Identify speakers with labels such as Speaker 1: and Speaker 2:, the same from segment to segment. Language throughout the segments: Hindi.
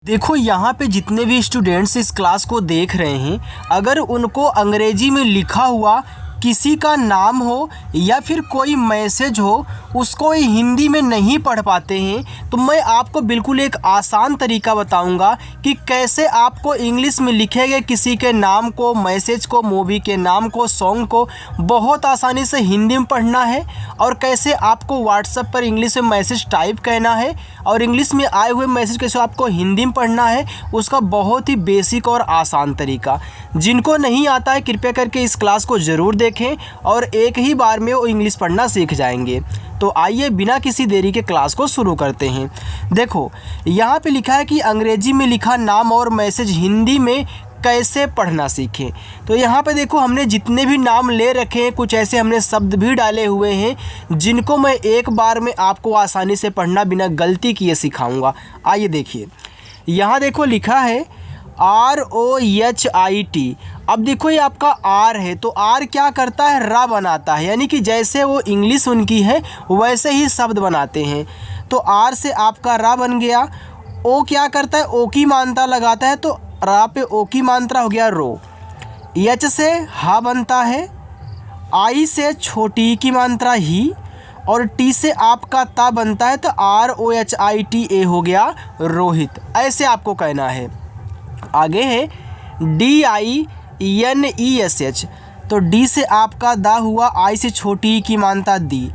Speaker 1: देखो यहाँ पे जितने भी स्टूडेंट्स इस क्लास को देख रहे हैं, अगर उनको अंग्रेजी में लिखा हुआ किसी का नाम हो या फिर कोई मैसेज हो, उसको हिंदी में नहीं पढ़ पाते हैं, तो मैं आपको बिल्कुल एक आसान तरीका बताऊंगा कि कैसे आपको इंग्लिश में लिखे गए किसी के नाम को, मैसेज को, मूवी के नाम को, सॉन्ग को बहुत आसानी से हिंदी में पढ़ना है, और कैसे आपको व्हाट्सएप पर इंग्लिश में मैसेज टाइप करना है और इंग्लिश में आए हुए मैसेज कैसे आपको हिंदी में पढ़ना है, उसका बहुत ही बेसिक और आसान तरीका। जिनको नहीं आता है कृपया करके इस क्लास को ज़रूर देखें और एक ही बार में वो इंग्लिश पढ़ना सीख जाएंगे। तो आइए बिना किसी देरी के क्लास को शुरू करते हैं। देखो यहाँ पे लिखा है कि अंग्रेजी में लिखा नाम और मैसेज हिंदी में कैसे पढ़ना सीखें। तो यहाँ पे देखो हमने जितने भी नाम ले रखे हैं, कुछ ऐसे हमने शब्द भी डाले हुए हैं जिनको मैं एक बार में आपको आसानी से पढ़ना बिना गलती किए सिखाऊंगा। आइए देखिए, यहाँ देखो लिखा है ROHIT। अब देखो ये आपका आर है, तो आर क्या करता है, रा बनाता है, यानी कि जैसे वो इंग्लिश उनकी है वैसे ही शब्द बनाते हैं। तो आर से आपका रा बन गया। ओ क्या करता है, ओ की मात्रा लगाता है, तो रा पे ओ की मात्रा हो गया रो। एच से हा बनता है, आई से छोटी की मात्रा ही, और टी से आपका ता बनता है, तो ROHITA हो गया रोहित। ऐसे आपको कहना है। आगे है DINESH। तो डी से आपका दा हुआ, आई से छोटी की मात्रा दी,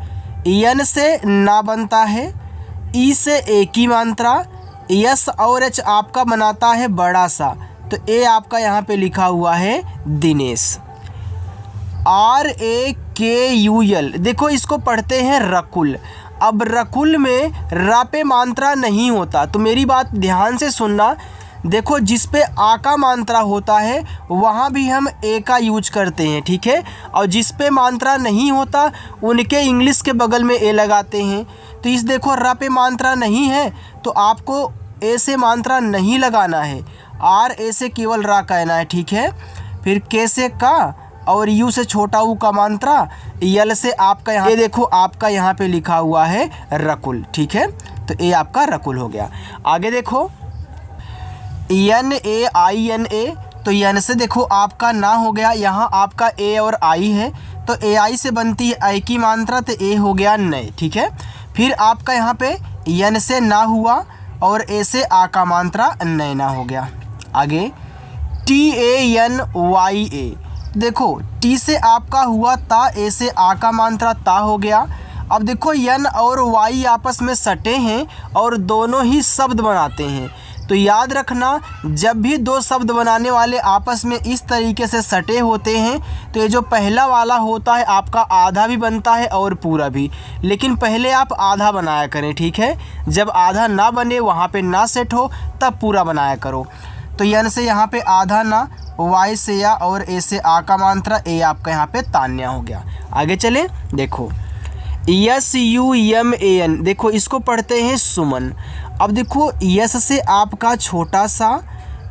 Speaker 1: एन से ना बनता है, ई से ए की मात्रा, यस और एच आपका बनाता है बड़ा सा, तो ए आपका यहाँ पे लिखा हुआ है दिनेश। RAKUL, देखो इसको पढ़ते हैं रकुल। अब रकुल में रा पे मात्रा नहीं होता, तो मेरी बात ध्यान से सुनना। देखो जिस पे आ का मात्रा होता है वहाँ भी हम ए का यूज करते हैं, ठीक है, और जिस पे मात्रा नहीं होता उनके इंग्लिश के बगल में ए लगाते हैं। तो इस देखो रा पे मात्रा नहीं है तो आपको ए से मात्रा नहीं लगाना है, RA से केवल रा कहना है, ठीक है। फिर के से का और यू से छोटा ऊ का मात्रा, यल से आपका यहाँ ये देखो आपका यहाँ पे लिखा हुआ है रकुल, ठीक है, तो ए आपका रकुल हो गया। आगे देखो NAINA, तो यन से देखो आपका ना हो गया, यहाँ आपका ए और आई है, तो AI से बनती है आई की मात्रा, तो ए हो गया नए, ठीक है। फिर आपका यहाँ पे यन से ना हुआ और ए से आ का मात्रा नए ना हो गया। आगे TANYA, देखो टी से आपका हुआ ता, ए से आ का मात्रा ता हो गया। अब देखो यन और वाई आपस में सटे हैं और दोनों ही शब्द बनाते हैं, तो याद रखना जब भी दो शब्द बनाने वाले आपस में इस तरीके से सटे होते हैं तो ये जो पहला वाला होता है आपका आधा भी बनता है और पूरा भी, लेकिन पहले आप आधा बनाया करें, ठीक है। जब आधा ना बने, वहाँ पे ना सेट हो, तब पूरा बनाया करो। तो यन से यहाँ पे आधा ना, वाई से या और ए से आ का मात्रा, ए आपका यहाँ पे तान्या हो गया। आगे चले, देखो SUMAN, देखो इसको पढ़ते हैं सुमन। अब देखो यस से आपका छोटा सा,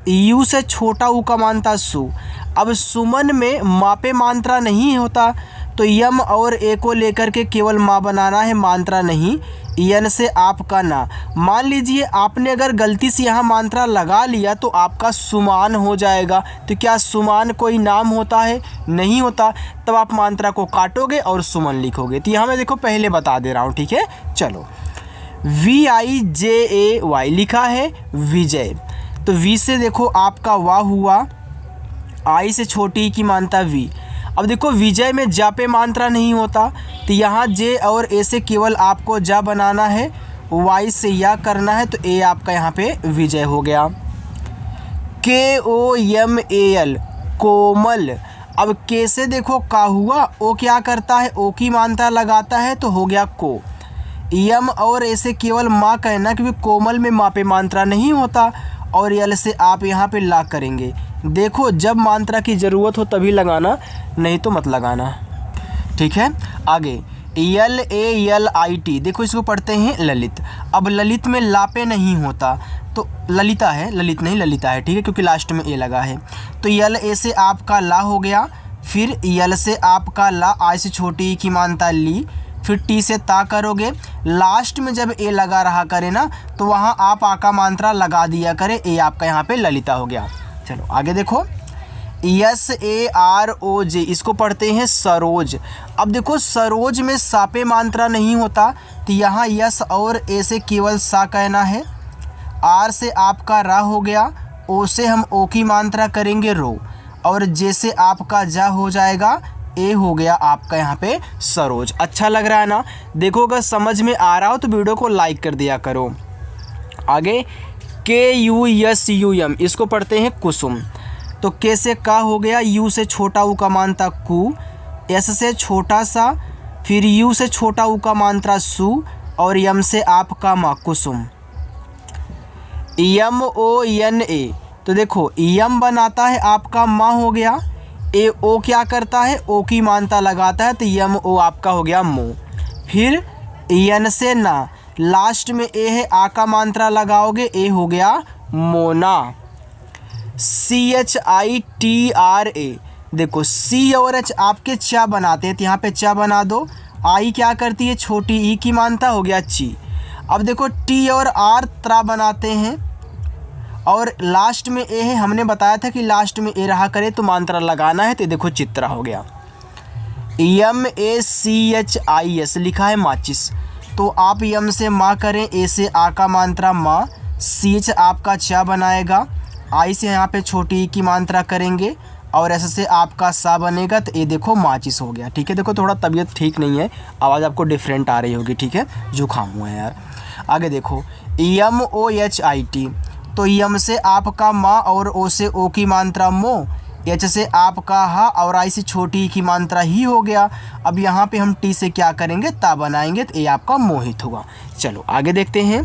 Speaker 1: यू से छोटा ऊ का मात्रा सु। अब सुमन में मापे मात्रा नहीं होता, तो यम और ए को लेकर के केवल माँ बनाना है, मात्रा नहीं। यन से आपका ना, मान लीजिए आपने अगर गलती से यहाँ मात्रा लगा लिया तो आपका सुमान हो जाएगा। तो क्या सुमान कोई नाम होता है? नहीं होता। तब आप मात्रा को काटोगे और सुमन लिखोगे। तो यहाँ मैं देखो पहले बता दे रहा हूँ, ठीक है। चलो VIJAY लिखा है विजय, तो वी से देखो आपका वाह हुआ, आई से छोटी की मात्रा वी। अब देखो विजय में जा पे मात्रा नहीं होता, तो यहाँ जे और ए से केवल आपको जा बनाना है, वाई से या करना है, तो ए आपका यहाँ पे विजय हो गया। KOMAL कोमल। अब के से देखो का हुआ, ओ क्या करता है, ओ की मात्रा लगाता है, तो हो गया को। यम और ए से केवल माँ कहना, क्योंकि कोमल में माँ पे मात्रा नहीं होता, और यल से आप यहाँ पे ला करेंगे। देखो जब मात्रा की ज़रूरत हो तभी लगाना, नहीं तो मत लगाना, ठीक है। आगे LALIT, देखो इसको पढ़ते हैं ललित। अब ललित में लापे नहीं होता, तो ललिता है, ललित नहीं ललिता है, ठीक है, क्योंकि लास्ट में ए लगा है। तो यल ए से आपका ला हो गया, फिर यल से आपका ला, आई से छोटी की मात्रा ली, फिर टी से ता करोगे, लास्ट में जब ए लगा रहा करे ना तो वहाँ आप आ का मात्रा लगा दिया करे, ए आपका यहाँ पे ललिता हो गया। चलो आगे देखो, SAROJ इसको पढ़ते हैं सरोज। अब देखो सरोज में सा पे मात्रा नहीं होता तो यहाँ यस और ए से केवल सा कहना है, आर से आपका रा हो गया, ओ से हम ओ की मात्रा करेंगे रो, और जे से आपका जा हो जाएगा, ए हो गया आपका यहाँ पे सरोज। अच्छा लग रहा है ना? देखो अगर समझ में आ रहा हो तो वीडियो को लाइक कर दिया करो। आगे KUSUM इसको पढ़ते हैं कुसुम। तो के से का हो गया, यू से छोटा ऊ का मात्रा कु, एस से छोटा सा, फिर यू से छोटा ऊ का मात्रा सु, और यम से आपका मा कुसुम। MONA तो देखो यम बनाता है आपका माँ हो गया, ए ओ क्या करता है, ओ की मात्रा लगाता है तो यम ओ आपका हो गया मो। फिर यन से ना, लास्ट में ए है, आ का मात्रा लगाओगे, ए हो गया मोना। CHITRA देखो सी और एच आपके चा बनाते हैं तो यहाँ पे चा बना दो, आई क्या करती है, छोटी ई की मात्रा हो गया ची। अब देखो टी और आर त्रा बनाते हैं और लास्ट में ए है, हमने बताया था कि लास्ट में ए रहा करे तो मात्रा लगाना है, तो देखो चित्रा हो गया। MACHIS लिखा है माचिस, तो आप यम से माँ करें, ए से आ का मात्रा माँ, CH आपका चा बनाएगा, आई से यहाँ पे छोटी ई की मात्रा करेंगे, और ऐसे से आपका सा बनेगा, तो ये देखो माचिस हो गया। ठीक है, देखो थोड़ा तबीयत ठीक नहीं है, आवाज़ आपको डिफरेंट आ रही होगी। ठीक है, जुकाम हुआ है यार। आगे देखो MOHIT तो यम से आपका माँ और ओ से ओ की मात्रा मो, एच से आपका हा, और आई से छोटी ई की मात्रा ही हो गया। अब यहाँ पे हम टी से क्या करेंगे, ता बनाएंगे, तो ये आपका मोहित होगा। चलो आगे देखते हैं,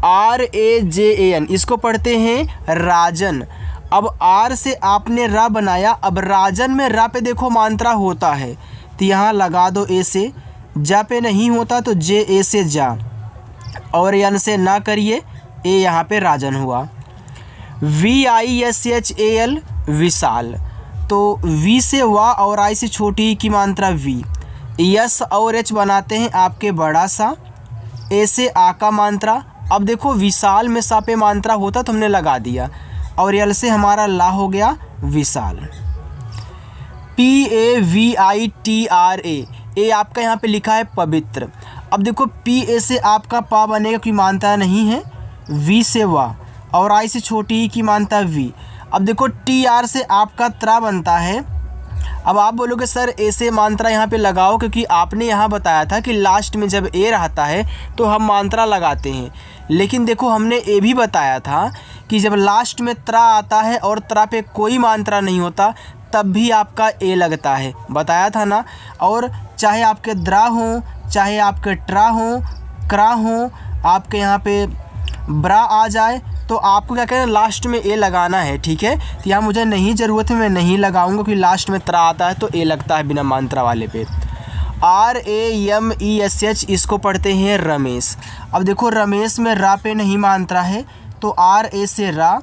Speaker 1: RAJAN इसको पढ़ते हैं राजन। अब आर से आपने रा बनाया, अब राजन में रा पे देखो मात्रा होता है तो यहाँ लगा दो ए से, जा पे नहीं होता तो जे ए से जा, और यन से ना करिए, ए यहाँ पे राजन हुआ। VISHAL विशाल, तो वी से वा और आई से छोटी की मात्रा वी, यस और एच बनाते हैं आपके बड़ा सा, ए से आ का मात्रा। अब देखो विशाल में सा पे मात्रा होता तो हमने लगा दिया, और यल से हमारा ला हो गया विशाल। PAVITRA ए आपका यहाँ पे लिखा है पवित्र। अब देखो PA से आपका पा बनेगा, कोई मात्रा नहीं है, वी से वा और आई से छोटी की मात्रा वी। अब देखो TR से आपका त्रा बनता है। अब आप बोलोगे सर ए से मात्रा यहाँ पे लगाओ, क्योंकि आपने यहाँ बताया था कि लास्ट में जब ए रहता है तो हम मात्रा लगाते हैं, लेकिन देखो हमने ए भी बताया था कि जब लास्ट में त्रा आता है और त्रा पे कोई मात्रा नहीं होता तब भी आपका ए लगता है, बताया था ना। और चाहे आपके द्रा हो, चाहे आपके ट्रा हो, क्रा हो, आपके यहाँ पे ब्रा आ जाए तो आपको क्या कहना, लास्ट में ए लगाना है। ठीक है, तो यहाँ मुझे नहीं ज़रूरत है, मैं नहीं लगाऊंगा क्योंकि लास्ट में त्रा आता है तो ए लगता है बिना मात्रा वाले पे। RAMESH इसको पढ़ते हैं रमेश। अब देखो रमेश में रा पे नहीं मात्रा है तो RA से रा,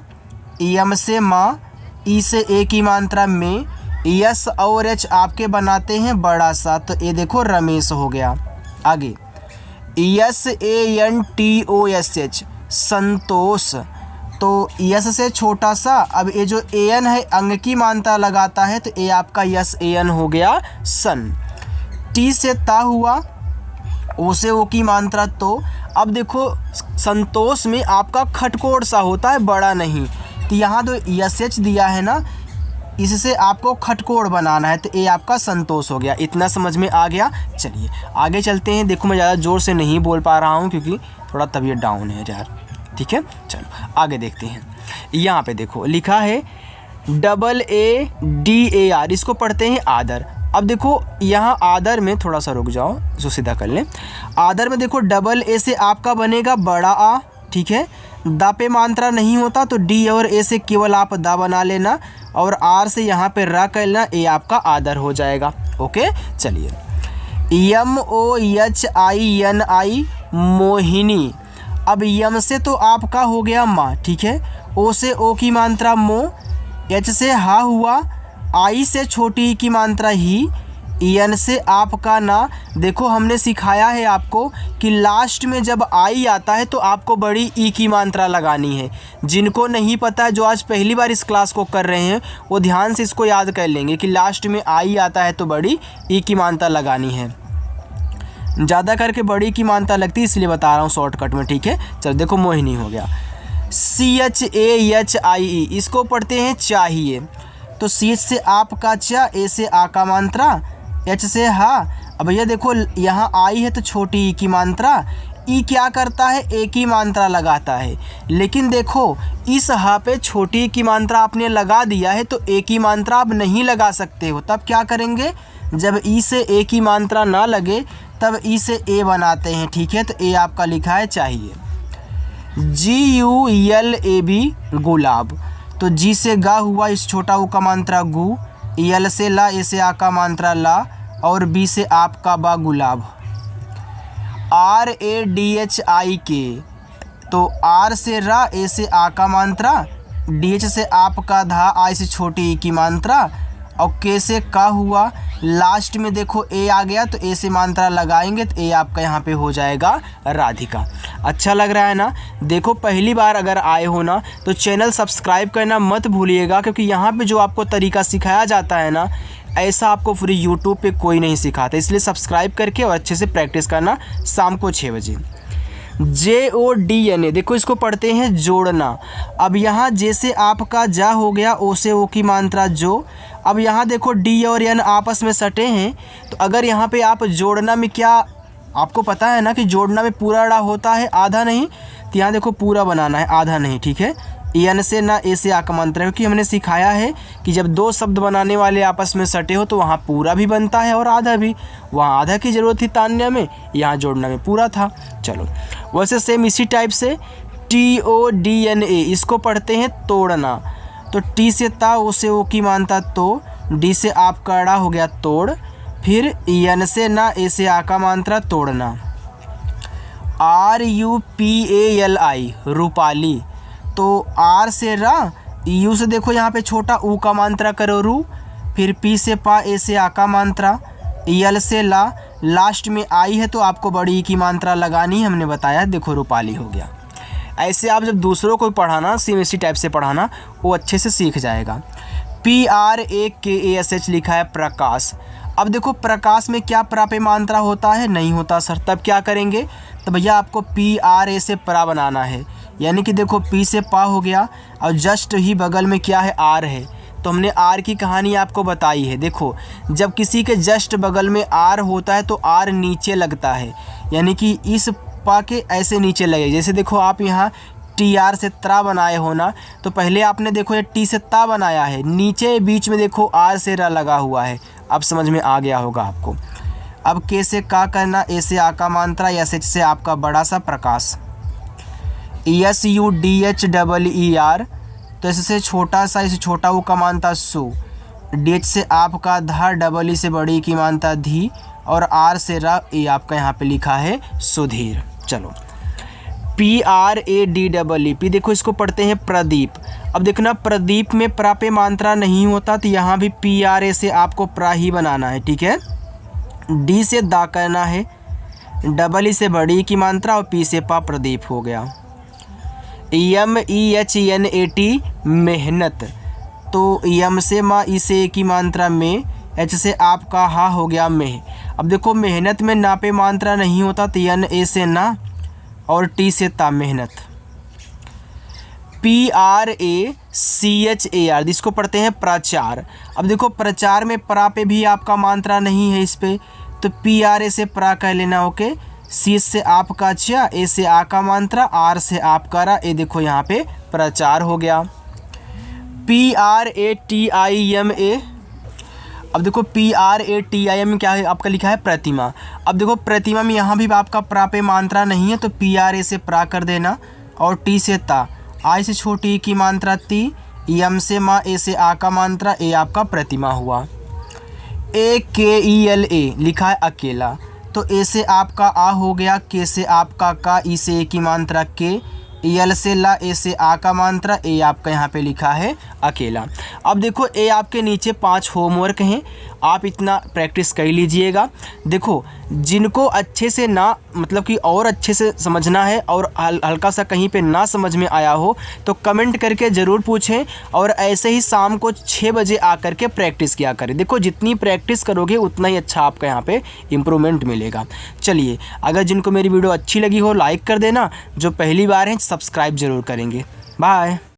Speaker 1: यम से माँ, ई से ए की मात्रा में, यस और एच आपके बनाते हैं बड़ा सा, तो ये देखो रमेश हो गया। आगे SANTOSH संतोष, तो यस से छोटा सा, अब ये जो AN है अंग की मात्रा लगाता है तो ये आपका यस AN हो गया सन। टी से ता हुआ, ओ से ओ की मात्रा तो। अब देखो संतोष में आपका खटकोड़ सा होता है, बड़ा नहीं, तो यहाँ जो SH दिया है ना, इससे आपको खटकोड़ बनाना है, तो ये आपका संतोष हो गया। इतना समझ में आ गया। चलिए आगे चलते हैं। देखो मैं ज़्यादा ज़ोर से नहीं बोल पा रहा हूँ क्योंकि थोड़ा तबीयत डाउन है यार। ठीक है, चलो आगे देखते हैं। यहाँ पे देखो लिखा है AADAR, इसको पढ़ते हैं आदर। अब देखो यहाँ आदर में थोड़ा सा रुक जाओ, इसको सीधा कर लें। आदर में देखो AA से आपका बनेगा बड़ा आ। ठीक है, दा पे मात्रा नहीं होता तो डी और ए से केवल आप दा बना लेना, और आर से यहाँ पे रा कर लेना, ए आपका आदर हो जाएगा। ओके, चलिए MOHINI मोहिनी। अब यम से तो आपका हो गया माँ। ठीक है, ओ से ओ की मात्रा मो, एच से हा हुआ, आई से छोटी की मात्रा ही, एन से आपका ना। देखो हमने सिखाया है आपको कि लास्ट में जब आई आता है तो आपको बड़ी ई की मात्रा लगानी है। जिनको नहीं पता है, जो आज पहली बार इस क्लास को कर रहे हैं, वो ध्यान से इसको याद कर लेंगे कि लास्ट में आई आता है तो बड़ी ई की मात्रा लगानी है। ज़्यादा करके बड़ी की मात्रा लगती है, इसलिए बता रहा हूँ शॉर्टकट में, ठीक है। चलो देखो मोहिनी हो गया। CHAHIE इसको पढ़ते हैं चाहिए। तो CH से आपका चा, ए से आ का मात्रा, H से हा। अब भैया देखो यहाँ आई है तो छोटी ई की मात्रा, ई क्या करता है, ए की मात्रा लगाता है। लेकिन देखो इस हा पे छोटी ई की मात्रा आपने लगा दिया है तो ए की मात्रा आप नहीं लगा सकते हो। तब क्या करेंगे, जब ई से ए की मात्रा ना लगे तब ई से ए बनाते हैं, ठीक है। तो ए आपका लिखा है चाहिए। GULAB गुलाब। तो जी से गा हुआ, इस छोटा ऊ का मात्रा गु, यल से ला, ए से आ का मात्रा ला, और बी से आपका बा गुलाब। RADHIK। तो आर से रा, ए से आ का मात्रा, DH से आपका धा, आई से छोटी ई की मात्रा, और के से का हुआ। लास्ट में देखो ए आ गया तो ए से मात्रा लगाएंगे तो ए आपका यहाँ पे हो जाएगा राधिका। अच्छा लग रहा है ना। देखो पहली बार अगर आए हो ना तो चैनल सब्सक्राइब करना मत भूलिएगा, क्योंकि यहाँ पे जो आपको तरीका सिखाया जाता है ना, ऐसा आपको फ्री यूट्यूब पे कोई नहीं सिखाता। इसलिए सब्सक्राइब करके और अच्छे से प्रैक्टिस करना शाम को 6 बजे। JODNA देखो इसको पढ़ते हैं जोड़ना। अब यहाँ जैसे आपका जा हो गया, ओ से ओ की मात्रा जो। अब यहाँ देखो डी और एन आपस में सटे हैं, तो अगर यहाँ पे आप जोड़ना में, क्या आपको पता है ना कि जोड़ना में पूरा अड़ा होता है, आधा नहीं। तो यहाँ देखो पूरा बनाना है, आधा नहीं, ठीक है। एन से ना, ए से आ का मात्रा, क्योंकि हमने सिखाया है कि जब दो शब्द बनाने वाले आपस में सटे हो तो वहाँ पूरा भी बनता है और आधा भी। वहाँ आधा की ज़रूरत थी तान्या में, यहाँ जोड़ना में पूरा था। चलो वैसे सेम इसी टाइप से TODNA इसको पढ़ते हैं तोड़ना। तो टी से ता, ओ से ओ की मात्रा तो, डी से आपका अड़ा हो गया तोड़, फिर एन से ना, ए से आ का मात्रा तोड़ना। RUPALI रूपाली। तो आर से रा, यू से देखो यहाँ पे छोटा ऊ का मात्रा करो रू, फिर पी से पा, ए से आ का मात्रा, यल से ला, लास्ट में आई है तो आपको बड़ी की मात्रा लगानी है, हमने बताया। देखो रूपाली हो गया। ऐसे आप जब दूसरों को पढ़ाना, सेम इसी टाइप से पढ़ाना, वो अच्छे से सीख जाएगा। PRAKASH लिखा है प्रकाश। अब देखो प्रकाश में क्या प्रा पे मात्रा होता है, नहीं होता सर। तब क्या करेंगे, तो भैया आपको PRA से प्रा बनाना है। यानी कि देखो पी से पा हो गया और जस्ट ही बगल में क्या है, आर है। तो हमने आर की कहानी आपको बताई है। देखो जब किसी के जस्ट बगल में आर होता है तो आर नीचे लगता है, यानी कि इस पा के ऐसे नीचे लगे। जैसे देखो आप यहाँ TR से त्रा बनाए हो ना, तो पहले आपने देखो ये टी से ता बनाया है, नीचे बीच में देखो आर से रा लगा हुआ है। अब समझ में आ गया होगा आपको। अब के से का करना, ए से आ का मात्रा, एच से आपका बड़ा सा प्रकाश, SUDHEER। तो इससे छोटा सा, इसे छोटा वो का मात्रा सु, DH से आपका धा, डबल ई से बड़ी की मात्रा धी, और आर से रा, ए आपका यहाँ पे लिखा है सुधीर। चलो PRADEE देखो इसको पढ़ते हैं प्रदीप। अब देखना प्रदीप में प्रा पे मात्रा नहीं होता, तो यहाँ भी PRA से आपको प्रा ही बनाना है, ठीक है। डी से दा करना है, डबल ई से बड़ी की मात्रा, और पी से पा, प्रदीप हो गया। MEHNAT मेहनत। तो यम से मा, ई से ए की मात्रा में, एच से आपका हा हो गया मेह। अब देखो मेहनत में ना पे मात्रा नहीं होता, तो एन ए से ना, और टी से ता, मेहनत। PRACHAR जिसको पढ़ते हैं प्रचार। अब देखो प्रचार में प्रा पे भी आपका मात्रा नहीं है इस पे, तो PRA से प्रा कह लेना, ओके। सी से आपका चा, ए से आ का मात्रा, आर से आपका रा, ए देखो यहाँ पे प्रचार हो गया। PRATIMA। अब देखो PRATIM क्या है, आपका लिखा है प्रतिमा। अब देखो प्रतिमा में यहाँ भी आपका प्रा पे मात्रा नहीं है, तो PRA से प्रा कर देना, और टी से ता, आई से छोटी की मात्रा ती, यम से मा, ए से आ का मात्रा, ए आपका प्रतिमा हुआ। AKELA लिखा है अकेला। तो ए से आपका आ हो गया, के से आपका का, ई से ए की मात्रा के, यल से ला, ए से आ का मात्रा, ए आपका यहाँ पे लिखा है अकेला। अब देखो ए आपके नीचे 5 होमवर्क हैं। आप इतना प्रैक्टिस कर लीजिएगा। देखो, जिनको अच्छे से ना मतलब कि और अच्छे से समझना है और हल्का सा कहीं पे ना समझ में आया हो तो कमेंट करके ज़रूर पूछें, और ऐसे ही शाम को 6 बजे आकर के प्रैक्टिस किया करें। देखो, जितनी प्रैक्टिस करोगे उतना ही अच्छा आपका यहाँ पे इम्प्रूवमेंट मिलेगा। चलिए, अगर जिनको मेरी वीडियो अच्छी लगी हो लाइक कर देना, जो पहली बार हैं सब्सक्राइब ज़रूर करेंगे। बाय।